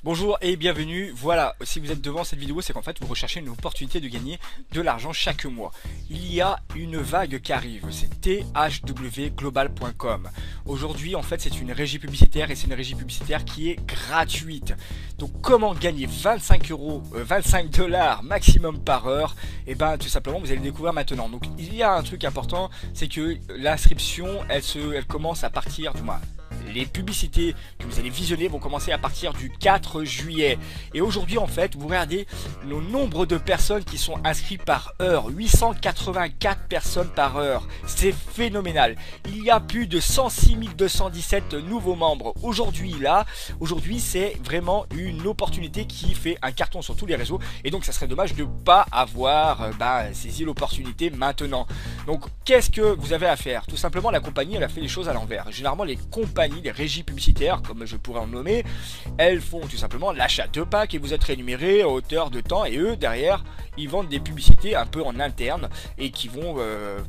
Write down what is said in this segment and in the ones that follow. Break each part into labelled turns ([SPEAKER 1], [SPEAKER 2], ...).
[SPEAKER 1] Bonjour et bienvenue. Voilà, si vous êtes devant cette vidéo, c'est qu'en fait vous recherchez une opportunité de gagner de l'argent chaque mois. Il y a une vague qui arrive, c'est thwglobal.com. Aujourd'hui en fait c'est une régie publicitaire et c'est une régie publicitaire qui est gratuite. Donc comment gagner 25 $, maximum par heure? Et ben tout simplement vous allez le découvrir maintenant. Donc il y a un truc important, c'est que l'inscription elle commence à partir du mois. Les publicités que vous allez visionner vont commencer à partir du 4 juillet. Et aujourd'hui, en fait, vous regardez le nombre de personnes qui sont inscrites par heure. 884 personnes par heure. C'est phénoménal. Il y a plus de 106 217 nouveaux membres. Aujourd'hui, c'est vraiment une opportunité qui fait un carton sur tous les réseaux. Et donc, ça serait dommage de ne pas avoir saisi l'opportunité maintenant. Donc, qu'est-ce que vous avez à faire? Tout simplement, la compagnie, elle a fait les choses à l'envers. Généralement, les compagnies, les régies publicitaires, comme je pourrais en nommer, elles font tout simplement l'achat de packs et vous êtes rémunéré à hauteur de temps, et eux derrière ils vendent des publicités un peu en interne et qui vont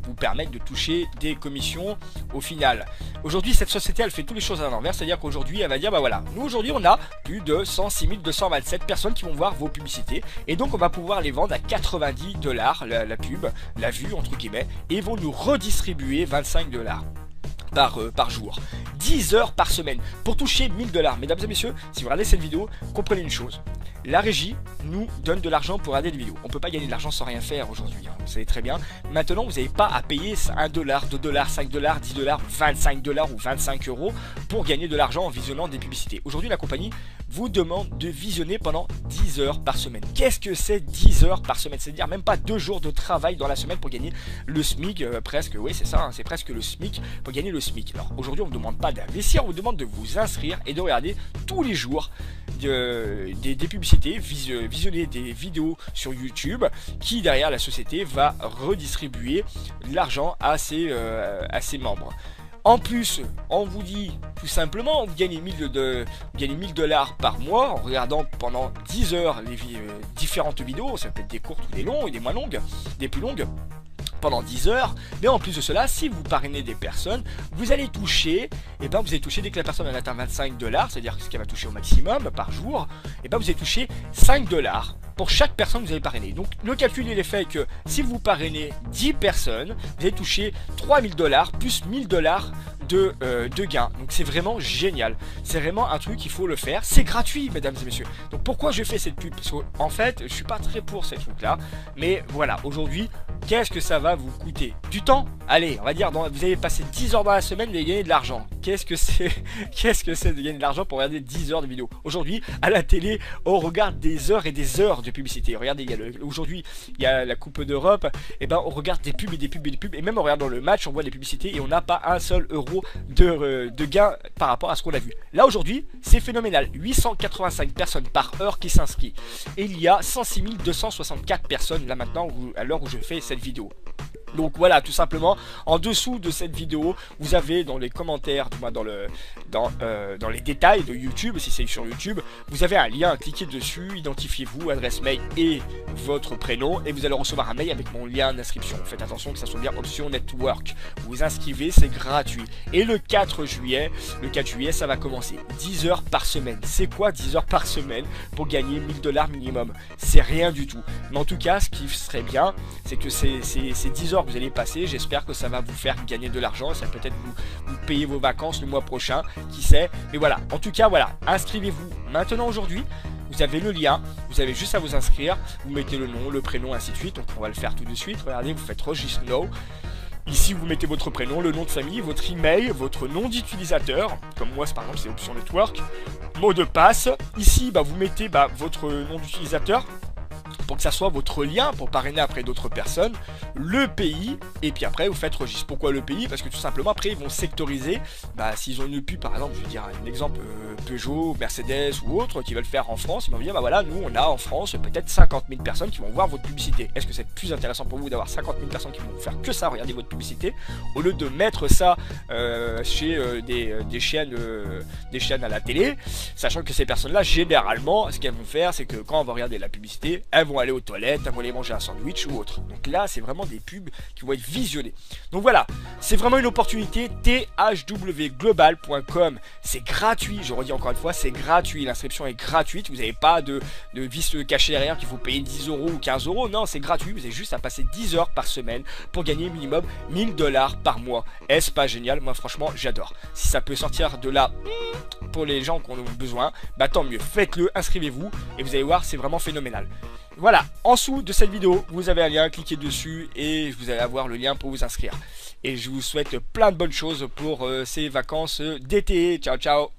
[SPEAKER 1] vous permettre de toucher des commissions au final. Aujourd'hui cette société elle fait toutes les choses à l'envers, c'est à dire qu'aujourd'hui elle va dire bah voilà, nous aujourd'hui on a plus de 106 227 personnes qui vont voir vos publicités et donc on va pouvoir les vendre à 90 $, la pub, la vue entre guillemets, et ils vont nous redistribuer 25 $ par jour, 10 heures par semaine pour toucher 1000 $. Mesdames et messieurs, si vous regardez cette vidéo, comprenez une chose. La régie nous donne de l'argent pour regarder des vidéos. On ne peut pas gagner de l'argent sans rien faire aujourd'hui, hein, vous savez très bien. Maintenant, vous n'avez pas à payer 1 $, 2 $, 5 $, 10 $, 25 $ ou 25 € pour gagner de l'argent en visionnant des publicités. Aujourd'hui, la compagnie vous demande de visionner pendant 10 heures par semaine. Qu'est-ce que c'est 10 heures par semaine? C'est-à-dire même pas 2 jours de travail dans la semaine pour gagner le SMIC, presque, oui c'est ça, hein, c'est presque le SMIC pour gagner le SMIC. Alors aujourd'hui on ne vous demande pas d'investir, on vous demande de vous inscrire et de regarder tous les jours des publicités, visionner des vidéos sur YouTube qui derrière la société va redistribuer l'argent à ses membres. En plus, on vous dit tout simplement, vous gagnez 1000 $ par mois en regardant pendant 10 heures les différentes vidéos. Ça peut être des courtes ou des longues, des moins longues, des plus longues, pendant 10 heures. Mais en plus de cela, si vous parrainez des personnes, vous allez toucher, dès que la personne en atteint 25 $, c'est-à-dire ce qu'elle va toucher au maximum par jour, vous allez toucher 5 $ pour chaque personne que vous avez parrainé. Donc le calcul il est fait que si vous parrainez 10 personnes, vous allez toucher 3000 $ plus 1000 $ de gains. Donc c'est vraiment génial. C'est vraiment un truc, il faut le faire. C'est gratuit, mesdames et messieurs. Donc pourquoi je fais cette pub? Parce qu'en fait, je suis pas très pour ces trucs-là. Mais voilà, aujourd'hui, qu'est-ce que ça va vous coûter? Du temps? Allez, on va dire, vous allez passer 10 heures dans la semaine, vous allez gagner de l'argent. Qu'est-ce que c'est de gagner de l'argent pour regarder 10 heures de vidéo? Aujourd'hui, à la télé, on regarde des heures et des heures de publicité. Regardez, aujourd'hui, il y a la Coupe d'Europe, on regarde des pubs et des pubs et des pubs. Et même en regardant le match, on voit des publicités et on n'a pas un seul euro de gain par rapport à ce qu'on a vu. Là, aujourd'hui, c'est phénoménal. 885 personnes par heure qui s'inscrivent. Et il y a 106 264 personnes, là maintenant, à l'heure où je fais cette vidéo. Donc voilà, tout simplement, en dessous de cette vidéo, vous avez dans les commentaires, dans les détails de YouTube, si c'est sur YouTube, vous avez un lien, cliquez dessus, identifiez-vous, adresse mail et votre prénom, et vous allez recevoir un mail avec mon lien d'inscription. Faites attention que ça soit bien option network. Vous vous inscrivez, c'est gratuit. Et le 4 juillet, ça va commencer. 10 heures par semaine. C'est quoi 10 heures par semaine pour gagner 1000 $ minimum? C'est rien du tout. Mais en tout cas, ce qui serait bien, c'est que ces 10 heures que vous allez passer, j'espère que ça va vous faire gagner de l'argent, ça peut-être vous payer vos vacances le mois prochain, qui sait. Mais voilà, en tout cas voilà, inscrivez-vous maintenant aujourd'hui. Vous avez le lien, vous avez juste à vous inscrire, vous mettez le nom, le prénom, ainsi de suite. Donc on va le faire tout de suite. Regardez, vous faites Register Now. Ici, vous mettez votre prénom, le nom de famille, votre email, votre nom d'utilisateur. Comme moi, par exemple, c'est option network. Mot de passe. Ici, vous mettez votre nom d'utilisateur pour que ça soit votre lien pour parrainer après d'autres personnes, le pays, et puis après vous faites registre. Pourquoi le pays? Parce que tout simplement après ils vont sectoriser, s'ils ont une pub par exemple, je vais dire un exemple, Peugeot, Mercedes ou autre qui veulent faire en France, ils vont dire voilà, nous on a en France peut-être 50 000 personnes qui vont voir votre publicité. Est-ce que c'est plus intéressant pour vous d'avoir 50 000 personnes qui vont faire que ça, regarder votre publicité, au lieu de mettre ça chez des chaînes à la télé, sachant que ces personnes là généralement ce qu'elles vont faire c'est que quand on va regarder la publicité, elles vont aller aux toilettes, elles vont aller manger un sandwich ou autre. Donc là c'est vraiment des pubs qui vont être visionnées. Donc voilà, c'est vraiment une opportunité. thwglobal.com, c'est gratuit, je redis encore une fois, c'est gratuit, l'inscription est gratuite, vous n'avez pas de vis caché derrière qu'il faut payer 10 euros ou 15 euros, non, c'est gratuit, vous avez juste à passer 10 heures par semaine pour gagner minimum 1000$ par mois. Est-ce pas génial? Moi franchement j'adore. Si ça peut sortir de là pour les gens qui en ont besoin, bah tant mieux, faites-le, inscrivez-vous et vous allez voir, c'est vraiment phénoménal. Voilà, en dessous de cette vidéo, vous avez un lien, cliquez dessus et vous allez avoir le lien pour vous inscrire. Et je vous souhaite plein de bonnes choses pour ces vacances d'été. Ciao ciao.